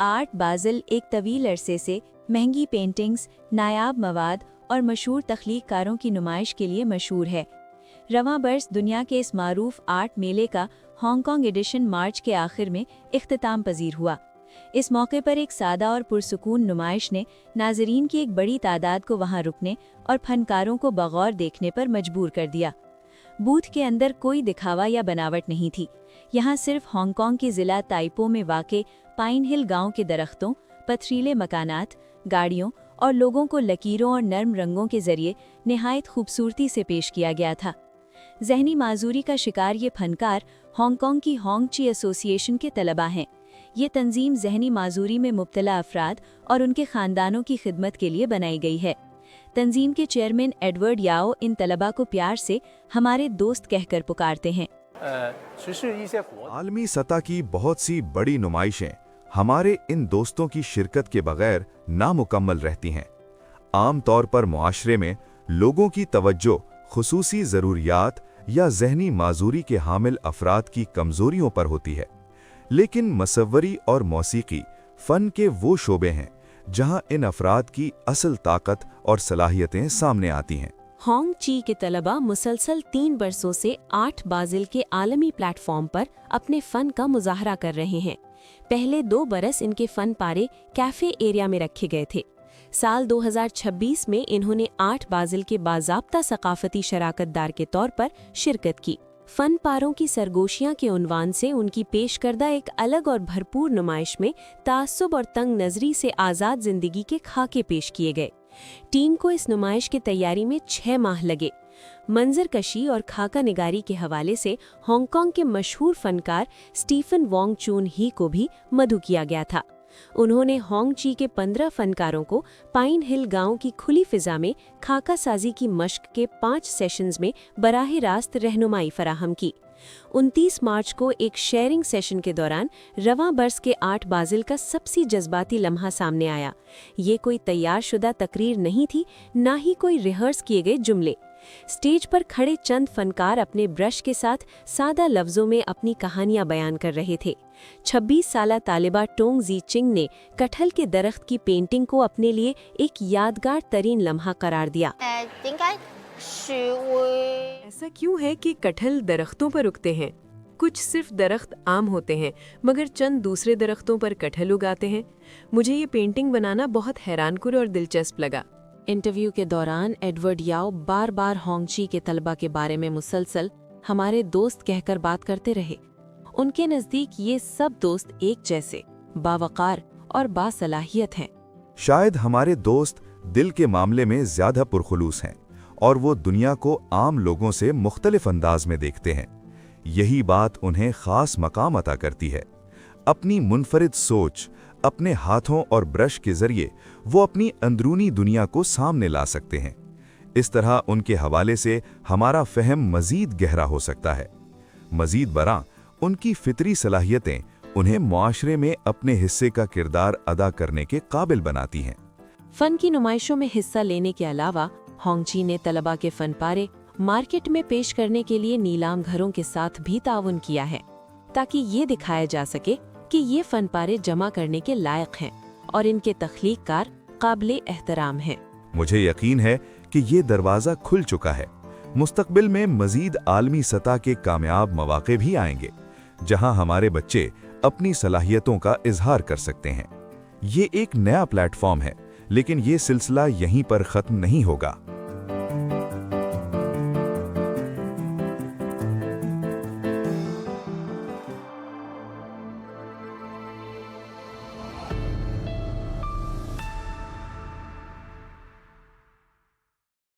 Art बाज़ल एक तवील अरसे से महंगी पेंटिंग्स, नायाब मवाद और मशहूर तख्लीक़कारों की नुमाइश के लिए मशहूर है। रवां बरस दुनिया के इस मारूफ आर्ट मेले का हांगकांग एडिशन मार्च के आखिर में इख्तिताम पजीर हुआ। इस मौके पर एक सादा और पुरसुकून नुमाइश ने नाजरीन की एक बड़ी तादाद को वहां रुकने और फनकारों को बगौर देखने पर मजबूर कर दिया। बूथ के अंदर कोई दिखावा या बनावट नहीं थी। यहाँ सिर्फ हांगकांग के ज़िला ताइपो में वाक़े पाइन हिल गांव के दरख्तों, पथरीले मकानात, गाड़ियों और लोगों को लकीरों और नर्म रंगों के ज़रिए निहायत खूबसूरती से पेश किया गया था। ज़हनी माजूरी का शिकार ये फनकार हांगकांग की होंग ची एसोसिएशन के तलबा हैं। ये तंजीम ज़हनी माजूरी में मुब्तला अफराद और उनके ख़ानदानों की खिदमत के लिए बनाई गई है। तंजीम के चेयरमैन एडवर्ड याओ इन तलबा को प्यार से हमारे दोस्त कहकर पुकारते हैं। आलमी सतह की बहुत सी बड़ी नुमाइशें हमारे इन दोस्तों की शिरकत के बगैर नामुकम्मल रहती हैं। आम तौर पर मुआशरे में लोगों की तवज्जो खुसूसी ज़रूरियात या ज़हनी माजूरी के हामिल अफराद की कमज़ोरियों पर होती है, लेकिन मसव्वरी और मौसीकी फ़न के वो शोबे हैं जहां इन अफराद की असल ताकत और सलाहियतें सामने आती हैं। होंग ची के तलबा मुसलसल 3 बरसों से आर्ट बाज़ल के आलमी प्लेटफॉर्म पर अपने फ़न का मुजाहरा कर रहे हैं। पहले 2 बरस इनके फ़न पारे कैफ़े एरिया में रखे गए थे। साल 2026 में इन्होंने आर्ट बाज़ल के बाज़ाब्ता सकाफ़ती शराकतदार के तौर पर शिरकत की। फ़न पारों की सरगोशियाँ के उन्वान से उनकी पेश करदा एक अलग और भरपूर नुमाइश में तासुब और तंग नज़री से आज़ाद ज़िंदगी के खाके पेश किए गए। टीम को इस नुमाइश की तैयारी में 6 माह लगे। मंजरकशी और खाका निगारी के हवाले से हांगकांग के मशहूर फनकार स्टीफन वोंग चून ही को भी मधु किया गया था। उन्होंने होंग ची के 15 फनकारों को पाइन हिल गांव की खुली फिजा में खाका साजी की मश्क के 5 सेशंस में बराह रास्त रहनुमाई फराहम की। 29 मार्च को एक शेयरिंग सेशन के दौरान रवां बरस के आर्ट बाज़ल का सबसे जज्बाती लम्हा सामने आया। ये कोई तैयार शुदा तकरीर नहीं थी, ना ही कोई रिहर्स किए गए जुमले। स्टेज पर खड़े चंद फनकार अपने ब्रश के साथ सादा लफ्ज़ों में अपनी कहानियां बयान कर रहे थे। 26 साला तालिबा टोंग जी चिंग ने कटहल के दरख्त की पेंटिंग को अपने लिए एक यादगार तरीन लम्हा करार दिया। ऐसा क्यों है कि कटहल दरख्तों पर उगते हैं? कुछ सिर्फ दरख्त आम होते हैं, मगर चंद दूसरे दरख्तों पर कटहल उगाते हैं। मुझे ये पेंटिंग बनाना बहुत हैरानकुन और दिलचस्प लगा। इंटरव्यू के दौरान एडवर्ड याओ बार बार होंग ची के तलबा के बारे में मुसलसल हमारे दोस्त कहकर बात करते रहे। उनके नज़दीक ये सब दोस्त एक जैसे बावकार और बासलाहियत हैं। शायद हमारे दोस्त दिल के मामले में ज़्यादा पुरखुलूस हैं और वो दुनिया को आम लोगों से मुख्तलिफ अंदाज में देखते हैं। यही बात उन्हें ख़ास मकाम अता करती है। अपनी मुनफरिद सोच, अपने हाथों और ब्रश के ज़रिए वो अपनी अंदरूनी दुनिया को सामने ला सकते हैं। इस तरह उनके हवाले से हमारा फ़हम मज़ीद गहरा हो सकता है। मज़ीद बरां उनकी फ़ितरी सलाहियतें उन्हें मुआशरे में अपने हिस्से का किरदार अदा करने के काबिल बनाती हैं। फ़न की नुमाइशों में हिस्सा लेने के अलावा होंग ची ने तलबा के फ़न पारे मार्केट में पेश करने के लिए नीलाम घरों के साथ भी ताउन किया है, ताकि ये दिखाया जा सके कि ये फ़न पारे जमा करने के लायक हैं और इनके तख्लीक़कार काबिल एहतराम हैं। मुझे यकीन है कि ये दरवाज़ा खुल चुका है। मुस्तक़बिल में मज़ीद आलमी सतह के कामयाब मौक़े भी आएंगे, जहां हमारे बच्चे अपनी सलाहियतों का इजहार कर सकते हैं। ये एक नया प्लेटफॉर्म है, लेकिन ये सिलसिला यहीं पर ख़त्म नहीं होगा।